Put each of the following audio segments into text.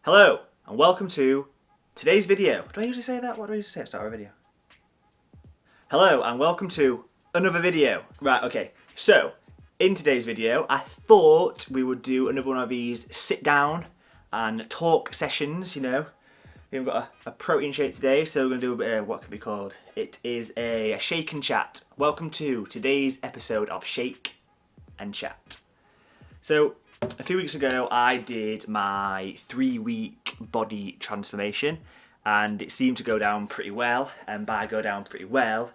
Hello, and welcome to today's video. Do I usually say that? What do I usually say at the start of a video? Hello, and welcome to another video. Right, okay, so in today's video, I thought we would do another one of these sit down and talk sessions, We've got a protein shake today, so we're going to do a bit of what can be called. It is a shake and chat. Welcome to today's episode of Shake and Chat. So, a few weeks ago, I did my 3-week body transformation, and it seemed to go down pretty well. And by go down pretty well,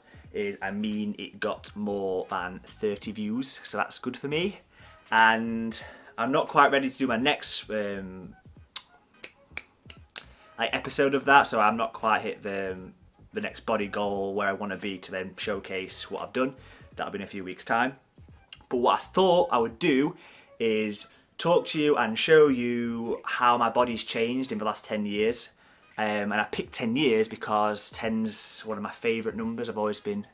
I mean it got more than 30 views, so that's good for me. And I'm not quite ready to do my next episode of that, so I'm not quite hit the next body goal where I want to be to then showcase what I've done. That'll be in a few weeks' time. But what I thought I would do is talk to you and show you how my body's changed in the last 10 years. And I picked 10 years because 10's one of my favourite numbers. I've always been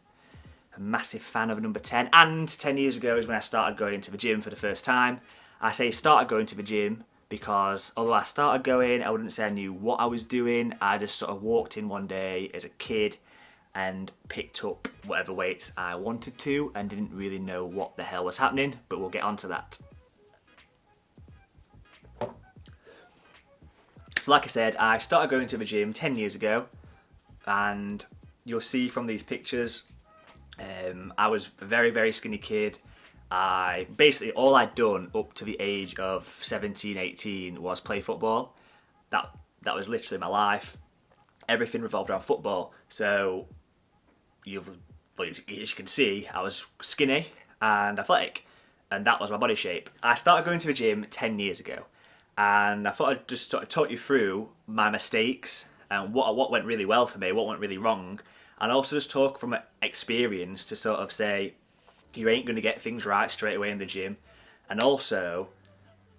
a massive fan of number 10. And 10 years ago is when I started going into the gym for the first time. I say started going to the gym because although I started going, I wouldn't say I knew what I was doing. I just sort of walked in one day as a kid and picked up whatever weights I wanted to and didn't really know what the hell was happening, but we'll get onto that. So like I said, I started going to the gym 10 years ago, and you'll see from these pictures, I was a very, very skinny kid. Basically all I'd done up to the age of 17, 18 was play football. That was literally my life. Everything revolved around football. So as you can see, I was skinny and athletic, and that was my body shape. I started going to the gym 10 years ago. And I thought I'd just sort of talk you through my mistakes and what went really well for me, what went really wrong, and also just talk from experience to sort of say, you ain't going to get things right straight away in the gym. And also,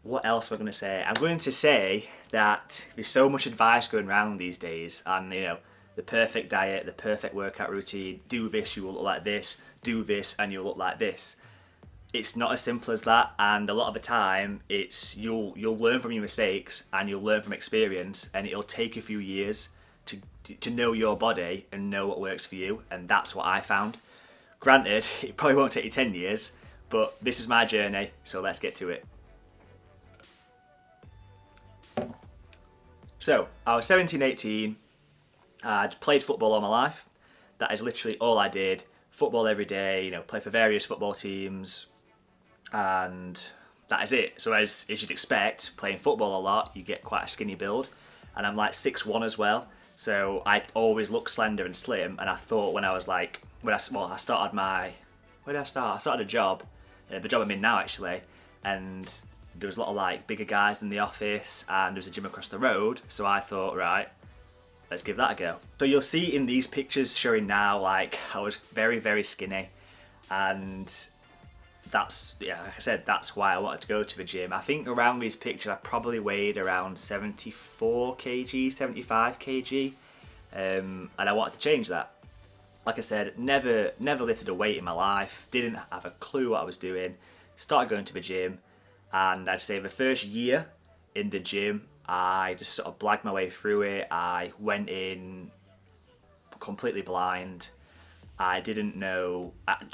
what else am I going to say? I'm going to say that there's so much advice going around these days, and the perfect diet, the perfect workout routine, do this, you will look like this, do this, and you'll look like this. It's not as simple as that, and a lot of the time it's you'll learn from your mistakes and you'll learn from experience, and it'll take a few years to know your body and know what works for you, and that's what I found. Granted, it probably won't take you 10 years, but this is my journey, so let's get to it. So, I was 17, 18, I'd played football all my life. That is literally all I did. Football every day, play for various football teams, and that is it. So as you'd expect, playing football a lot, you get quite a skinny build, and I'm like 6'1" as well, so I always look slender and slim. And I thought when I started I started a job, the job I'm in now actually, and there was a lot of bigger guys in the office, and there was a gym across the road, so I thought, right, let's give that a go. So you'll see in these pictures showing now, I was very, very skinny, and like I said, that's why I wanted to go to the gym. I think around these pictures I probably weighed around 74 kg, 75 kg, and I wanted to change that. Like I said, never lifted a weight in my life, didn't have a clue what I was doing, started going to the gym, and I'd say the first year in the gym, I just sort of blagged my way through it. I went in completely blind. I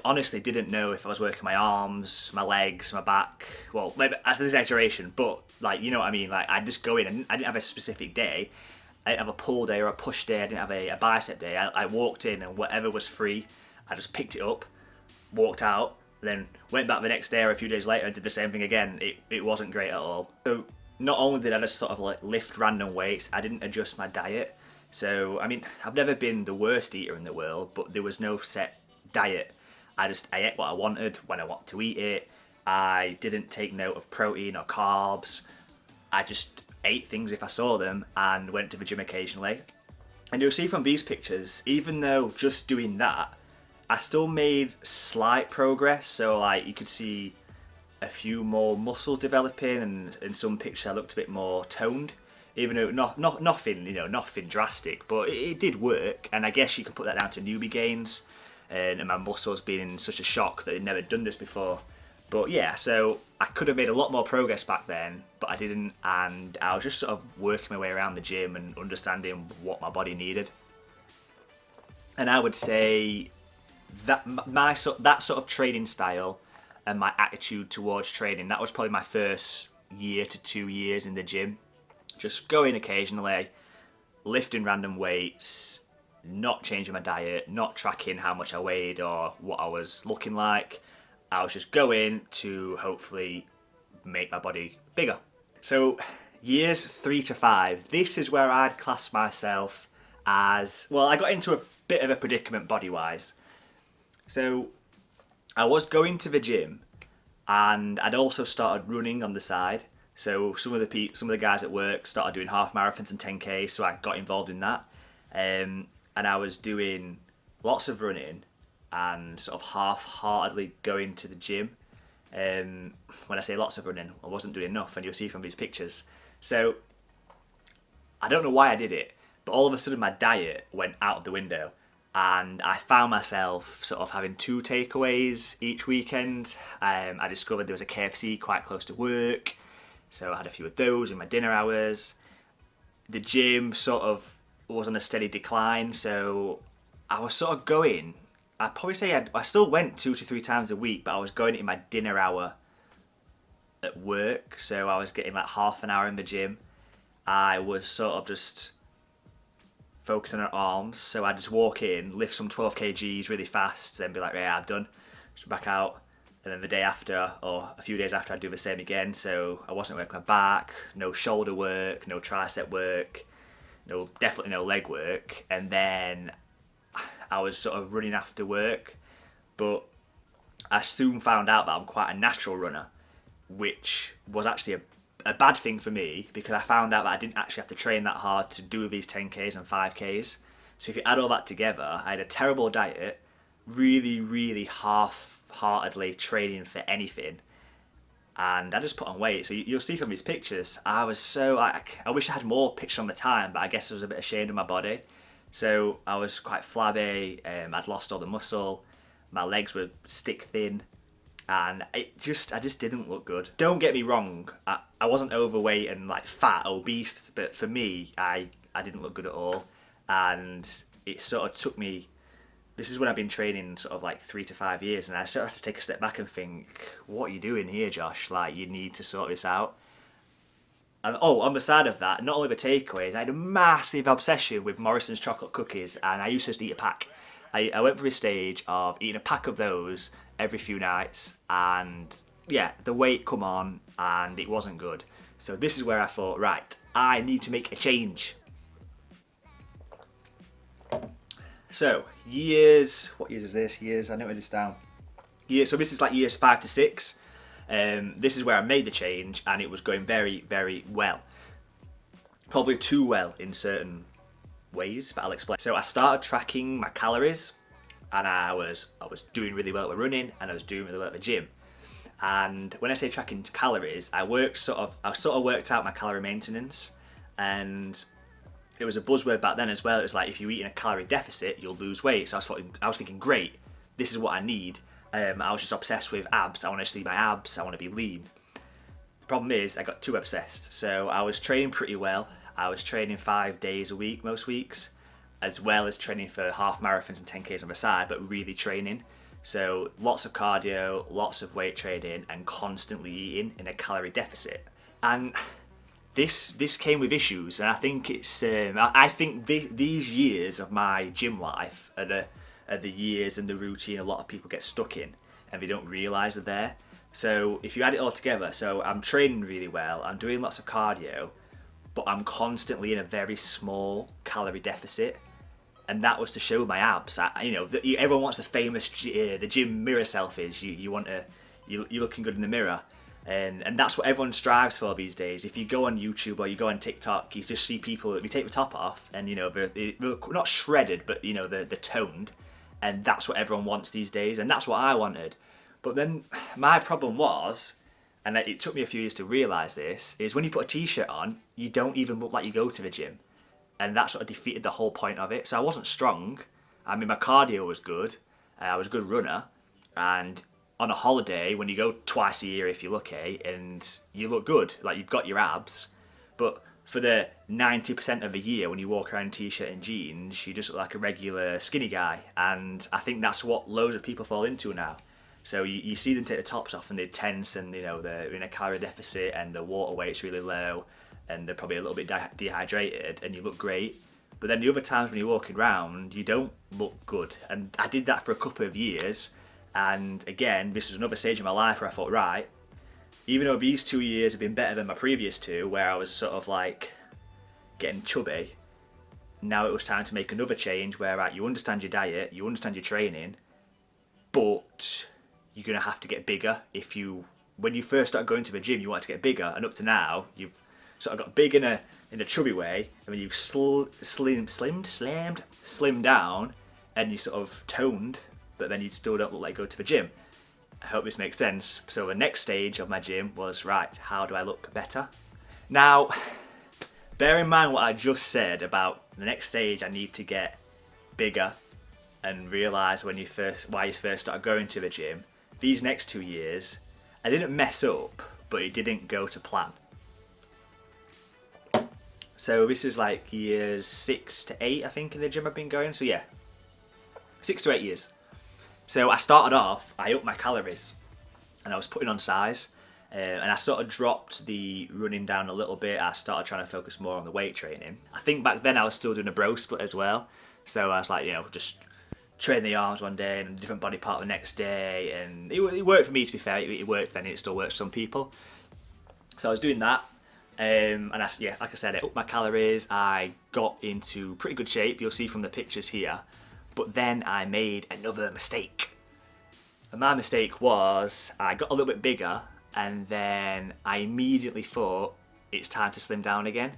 honestly didn't know if I was working my arms, my legs, my back. Well, maybe that's an exaggeration, but you know what I mean. I'd just go in, and I didn't have a specific day. I didn't have a pull day or a push day. I didn't have a bicep day. I walked in, and whatever was free, I just picked it up, walked out, then went back the next day or a few days later and did the same thing again. It wasn't great at all. So not only did I just sort of lift random weights, I didn't adjust my diet. So, I mean, I've never been the worst eater in the world, but there was no set diet. I ate what I wanted when I wanted to eat it. I didn't take note of protein or carbs. I just ate things if I saw them and went to the gym occasionally. And you'll see from these pictures, even though just doing that, I still made slight progress. So you could see a few more muscles developing, and in some pictures I looked a bit more toned. Even though nothing drastic, but it did work. And I guess you can put that down to newbie gains, and my muscles being in such a shock that they'd never done this before. But yeah, so I could have made a lot more progress back then, but I didn't, and I was just sort of working my way around the gym and understanding what my body needed. And I would say that that sort of training style and my attitude towards training, that was probably my first year to 2 years in the gym. Just going occasionally, lifting random weights, not changing my diet, not tracking how much I weighed or what I was looking like. I was just going to hopefully make my body bigger. So years 3 to 5, this is where I'd class myself as, well, I got into a bit of a predicament body-wise. So I was going to the gym, and I'd also started running on the side. So some of the guys at work started doing half marathons and 10K, so I got involved in that. And I was doing lots of running and sort of half-heartedly going to the gym. When I say lots of running, I wasn't doing enough, and you'll see from these pictures. So I don't know why I did it, but all of a sudden my diet went out of the window, and I found myself sort of having 2 takeaways each weekend. I discovered there was a KFC quite close to work, so I had a few of those in my dinner hours. The gym sort of was on a steady decline, so I was sort of going, I'd probably say I still went 2 to 3 times a week, but I was going in my dinner hour at work, so I was getting like half an hour in the gym. I was sort of just focusing on arms, so I'd just walk in, lift some 12 kgs really fast, then be like, yeah, I'm done, just back out. And then the day after, or a few days after, I'd do the same again. So I wasn't working my back, no shoulder work, no tricep work, definitely no leg work. And then I was sort of running after work, but I soon found out that I'm quite a natural runner, which was actually a bad thing for me, because I found out that I didn't actually have to train that hard to do these 10Ks and 5Ks. So if you add all that together, I had a terrible diet, really half-heartedly training for anything, and I just put on weight. So you'll see from these pictures, I was so, I wish I had more pictures on the time, but I guess I was a bit ashamed of my body. So I was quite flabby, I'd lost all the muscle, my legs were stick thin, and I just didn't look good. Don't get me wrong, I wasn't overweight and like fat, obese, but for me, I didn't look good at all. And it sort of took me, this is when I've been training sort of like 3 to 5 years, and I sort of had to take a step back and think, what are you doing here, Josh? Like, you need to sort this out. And on the side of that, not only the takeaways, I had a massive obsession with Morrison's chocolate cookies, and I used to just eat a pack. I went through a stage of eating a pack of those every few nights, and yeah, the weight come on, and it wasn't good. So this is where I thought, right, I need to make a change. So years, what years is this? Years, I noted this down. So this is like years 5 to 6. This is where I made the change, and it was going very well. Probably too well in certain ways, but I'll explain. So I started tracking my calories, and I was doing really well at running, and I was doing really well at the gym. And when I say tracking calories, I sort of worked out my calorie maintenance, and it was a buzzword back then as well. It was like, if you eat in a calorie deficit, you'll lose weight. So I was thinking, great, this is what I need. I was just obsessed with abs. I want to see my abs. I want to be lean. The problem is, I got too obsessed. So I was training pretty well. I was training 5 days a week most weeks, as well as training for half marathons and 10Ks on the side, but really training. So lots of cardio, lots of weight training, and constantly eating in a calorie deficit. And this came with issues, and I think it's I think these years of my gym life are the years and the routine a lot of people get stuck in, and they don't realise they're there. So if you add it all together, so I'm training really well, I'm doing lots of cardio, but I'm constantly in a very small calorie deficit, and that was to show my abs. Everyone wants the famous the gym mirror selfies. You're looking good in the mirror. And that's what everyone strives for these days. If you go on YouTube or you go on TikTok, you just see people, they take the top off, and they're not shredded, but they're toned, and that's what everyone wants these days, and that's what I wanted. But then my problem was, and it took me a few years to realise this, is when you put a t-shirt on, you don't even look like you go to the gym, and that sort of defeated the whole point of it. So I wasn't strong. I mean, my cardio was good, I was a good runner, and on a holiday when you go twice a year if you're lucky and you look good, like you've got your abs, but for the 90% of the year when you walk around in t-shirt and jeans, you just look like a regular skinny guy. And I think that's what loads of people fall into now. So you see them take the tops off and they're tense and they're in a calorie deficit and the water weight's really low and they're probably a little bit dehydrated and you look great. But then the other times when you're walking around, you don't look good. And I did that for a couple of years. And again, this was another stage of my life where I thought, right, even though these 2 years have been better than my previous two, where I was sort of like getting chubby, now it was time to make another change where, right, you understand your diet, you understand your training, but you're going to have to get bigger. When you first started going to the gym, you wanted to get bigger, and up to now, you've sort of got big in a chubby way, and then you've slimmed down, and you sort of toned, but then you still don't look like you go to the gym. I hope this makes sense. So the next stage of my gym was, right, how do I look better? Now, bear in mind what I just said about the next stage, I need to get bigger and realise why you first started going to the gym. These next 2 years, I didn't mess up, but it didn't go to plan. So this is like years 6 to 8, I think, in the gym I've been going. So yeah, 6 to 8 years. So I started off, I upped my calories and I was putting on size and I sort of dropped the running down a little bit. I started trying to focus more on the weight training. I think back then I was still doing a bro split as well. So I was like, just train the arms one day and a different body part the next day. And it worked for me, to be fair. It worked then, it still works for some people. So I was doing that. And like I said, I upped my calories. I got into pretty good shape. You'll see from the pictures here. But then I made another mistake. And my mistake was I got a little bit bigger and then I immediately thought it's time to slim down again.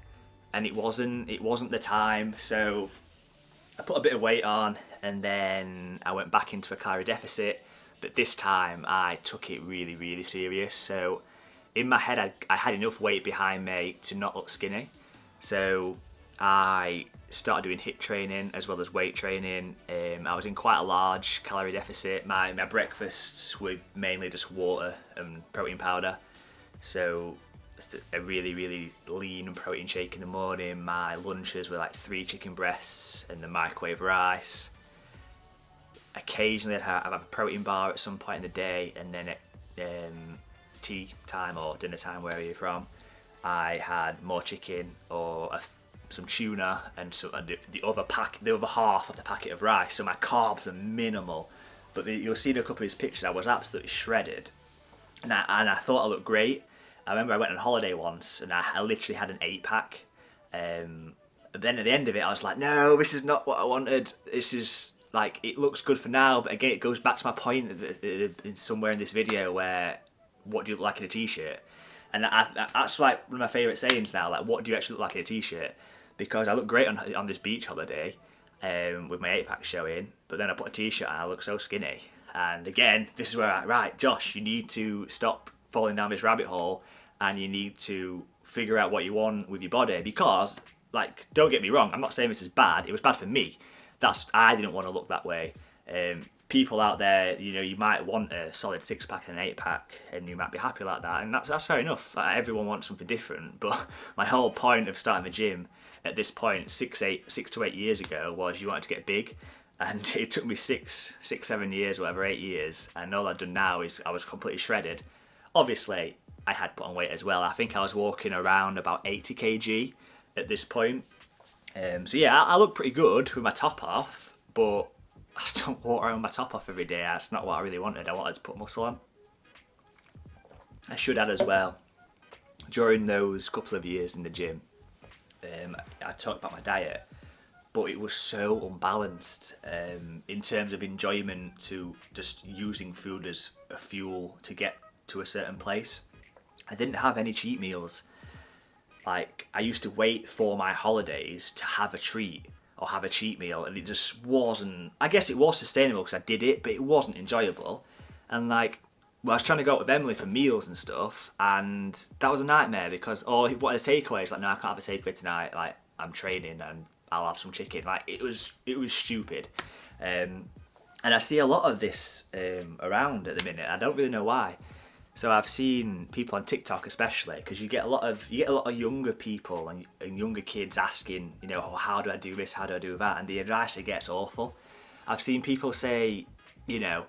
And it wasn't the time. So I put a bit of weight on and then I went back into a calorie deficit. But this time I took it really, really serious. So in my head I had enough weight behind me to not look skinny. So I started doing HIIT training as well as weight training. I was in quite a large calorie deficit. My breakfasts were mainly just water and protein powder. So a really, really lean and protein shake in the morning. My lunches were like 3 chicken breasts and the microwave rice. Occasionally I'd have a protein bar at some point in the day, and then at tea time or dinner time, wherever you're from, I had more chicken or some tuna and the other half of the packet of rice. So my carbs were minimal, but you'll see in a couple of these pictures I was absolutely shredded, and I thought I looked great. I remember I went on holiday once and I literally had an 8-pack. But then at the end of it I was like, no, this is not what I wanted. This is like, it looks good for now, but again it goes back to my point somewhere in this video where, what do you look like in a t-shirt? And that's like one of my favourite sayings now, like, what do you actually look like in a t-shirt? Because I look great on this beach holiday with my 8-pack showing, but then I put a t-shirt and I look so skinny. And again, this is where right, Josh, you need to stop falling down this rabbit hole and you need to figure out what you want with your body. Because, like, don't get me wrong, I'm not saying this is bad, it was bad for me. I didn't want to look that way. People out there, you might want a solid 6-pack and an 8-pack and you might be happy like that, and that's fair enough. Everyone wants something different, but my whole point of starting the gym at this point 6 to 8 years ago was you wanted to get big, and it took me 7 years, whatever, 8 years, and all I've done now is I was completely shredded. Obviously I had put on weight as well. I think I was walking around about 80 kg at this point. So yeah, I look pretty good with my top off, but I don't walk around with my top off every day. That's not what I really wanted. I wanted to put muscle on. I should add as well, during those couple of years in the gym, I talked about my diet, but it was so unbalanced in terms of enjoyment to just using food as a fuel to get to a certain place. I didn't have any cheat meals. Like, I used to wait for my holidays to have a treat or have a cheat meal, and it just wasn't, I guess it was sustainable because I did it, but it wasn't enjoyable. And like, well, I was trying to go out with Emily for meals and stuff, and that was a nightmare because, he wanted a takeaway. It's like, no, I can't have a takeaway tonight, like, I'm training and I'll have some chicken. Like, it was stupid. And I see a lot of this around at the minute. I don't really know why. So I've seen people on TikTok especially, because you get a lot of younger people and younger kids asking, you know, oh, how do I do this, how do I do that, and the advice they get is awful. I've seen people say, you know,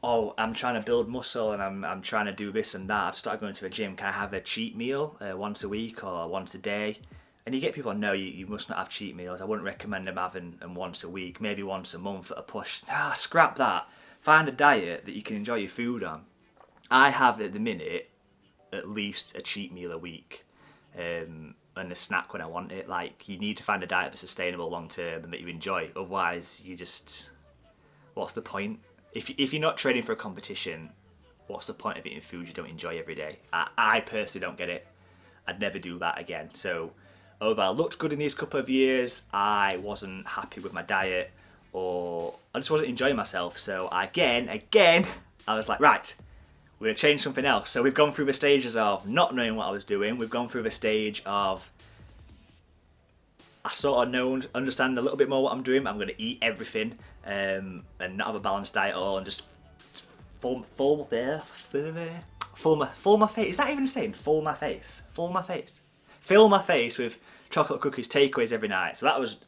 oh, I'm trying to build muscle and I'm trying to do this and that. I've started going to a gym. Can I have a cheat meal once a week or once a day? And you get people, no, you must not have cheat meals. I wouldn't recommend them having them once a week, maybe once a month at a push. Scrap that. Find a diet that you can enjoy your food on. I have at the minute at least a cheat meal a week and a snack when I want it. Like, you need to find a diet that's sustainable long term and that you enjoy. Otherwise, what's the point? If you're not training for a competition, what's the point of eating food you don't enjoy every day? I personally don't get it. I'd never do that again. So, although I looked good in these couple of years, I wasn't happy with my diet, or I just wasn't enjoying myself. So again, I was like, right, we're going to change something else. So we've gone through the stages of not knowing what I was doing. We've gone through the stage of I sort of understand a little bit more what I'm doing. I'm going to eat everything and not have a balanced diet at all, and just full my face. Is that even a saying? Full my face. Fill my face with chocolate cookies, takeaways every night. So that was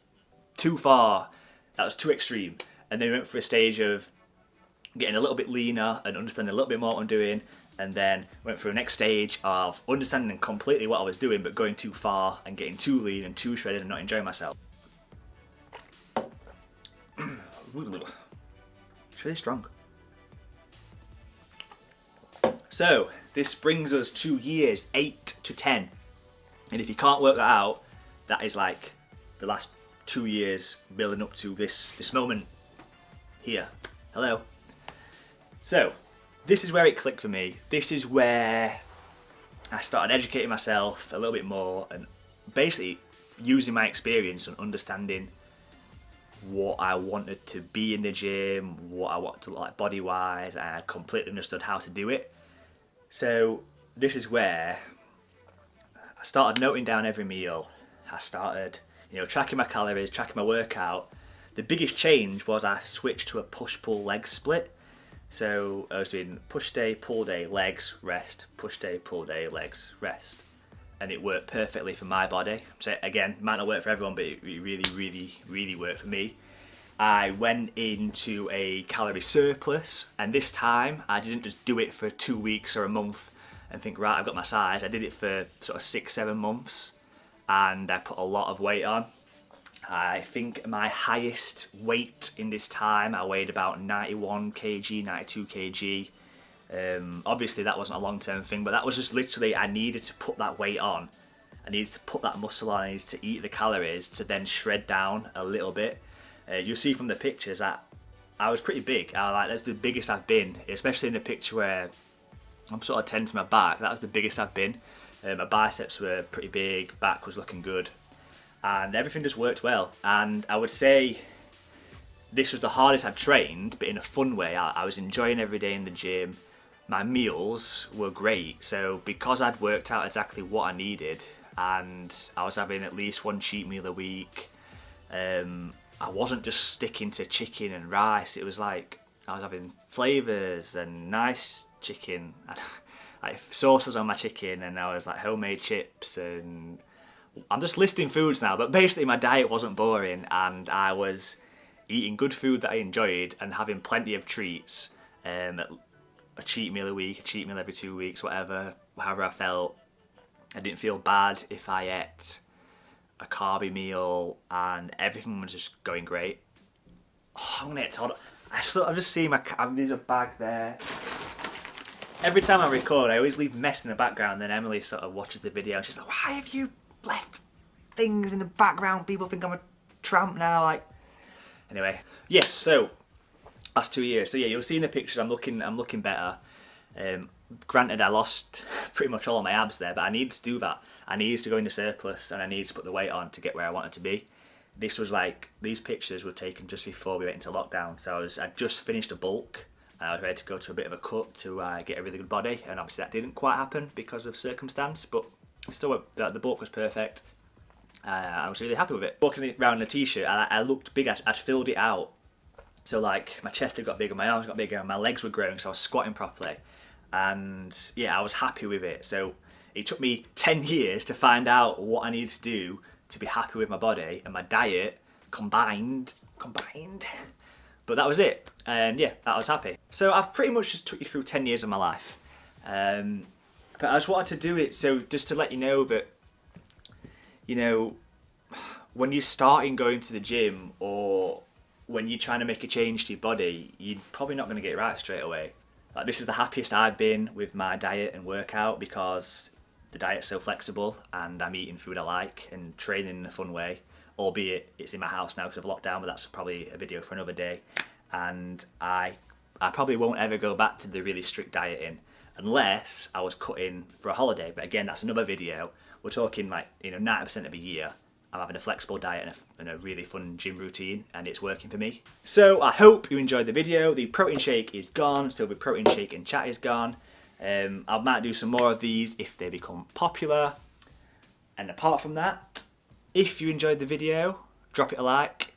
too far. That was too extreme. And then we went for a stage of getting a little bit leaner and understanding a little bit more what I'm doing. And then went through the next stage of understanding completely what I was doing, but going too far and getting too lean and too shredded and not enjoying myself. It's really strong. So this brings us to years 8 to 10. And if you can't work that out, that is like the last 2 years building up to this moment here. Hello. So, this is where it clicked for me. This is where I started educating myself a little bit more and basically using my experience and understanding what I wanted to be in the gym, what I wanted to look like body-wise, and I completely understood how to do it. So, this is where I started noting down every meal. I started, tracking my calories, tracking my workout. The biggest change was I switched to a push-pull leg split. So I was doing push day, pull day, legs, rest, push day, pull day, legs, rest. And it worked perfectly for my body. So again, might not work for everyone, but it really, really, really worked for me. I went into a calorie surplus, and this time I didn't just do it for 2 weeks or a month and think, right, I've got my size. I did it for sort of 6-7 months, and I put a lot of weight on. I think my highest weight in this time, I weighed about 91 kg, 92 kg. Obviously that wasn't a long-term thing, but that was just literally, I needed to put that weight on. I needed to put that muscle on, I needed to eat the calories to then shred down a little bit. You'll see from the pictures that I was pretty big. That's the biggest I've been, especially in the picture where I'm sort of tending to my back. That was the biggest I've been. My biceps were pretty big, back was looking good. And everything just worked well. And I would say this was the hardest I've trained, but in a fun way. I was enjoying every day in the gym. My meals were great. So because I'd worked out exactly what I needed, and I was having at least one cheat meal a week, I wasn't just sticking to chicken and rice. It was like I was having flavours and nice chicken, like sauces on my chicken, and I was like homemade chips, and I'm just listing foods now, but basically my diet wasn't boring, and I was eating good food that I enjoyed and having plenty of treats. A cheat meal a week, a cheat meal every 2 weeks, however I felt. I didn't feel bad if I ate a carby meal, and everything was just going great. Oh, I'm gonna get told. I've just seen there's a bag there. Every time I record, I always leave mess in the background, then Emily sort of watches the video and she's like, why have you left things in the background? People think I'm a tramp now. Anyway, yes. So last 2 years. So yeah, you'll see in the pictures I'm looking better. Granted, I lost pretty much all of my abs there, but I needed to do that. I needed to go into surplus, and I needed to put the weight on to get where I wanted to be. This was these pictures were taken just before we went into lockdown. So I'd just finished a bulk, and I was ready to go to a bit of a cut to get a really good body. And obviously that didn't quite happen because of circumstance, but still, the bulk was perfect. I was really happy with it. Walking around in a t-shirt, I looked big. I'd filled it out. So like my chest had got bigger, my arms got bigger, and my legs were growing, so I was squatting properly. And yeah, I was happy with it. So it took me 10 years to find out what I needed to do to be happy with my body and my diet combined. But that was it. And yeah, I was happy. So I've pretty much just took you through 10 years of my life. But I just wanted to do it so just to let you know that, you know, when you're starting going to the gym or when you're trying to make a change to your body, you're probably not going to get it right straight away. Like, this is the happiest I've been with my diet and workout because the diet's so flexible and I'm eating food I like and training in a fun way, albeit it's in my house now because of lockdown, but that's probably a video for another day. And I probably won't ever go back to the really strict dieting unless I was cutting for a holiday. But again, that's another video. We're talking like, 90% of a year I'm having a flexible diet and a really fun gym routine, and it's working for me. So I hope you enjoyed the video. The protein shake is gone, so the protein shake and chat is gone. I might do some more of these if they become popular. And apart from that, if you enjoyed the video, drop it a like.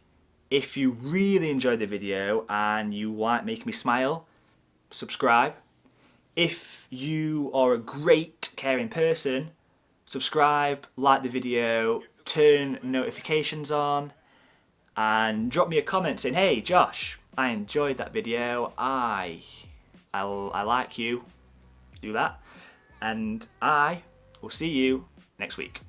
If you really enjoyed the video and you like making me smile, subscribe. If you are a great, caring person, subscribe, like the video, turn notifications on, and drop me a comment saying, hey Josh, I enjoyed that video, I like you. Do that, and I will see you next week.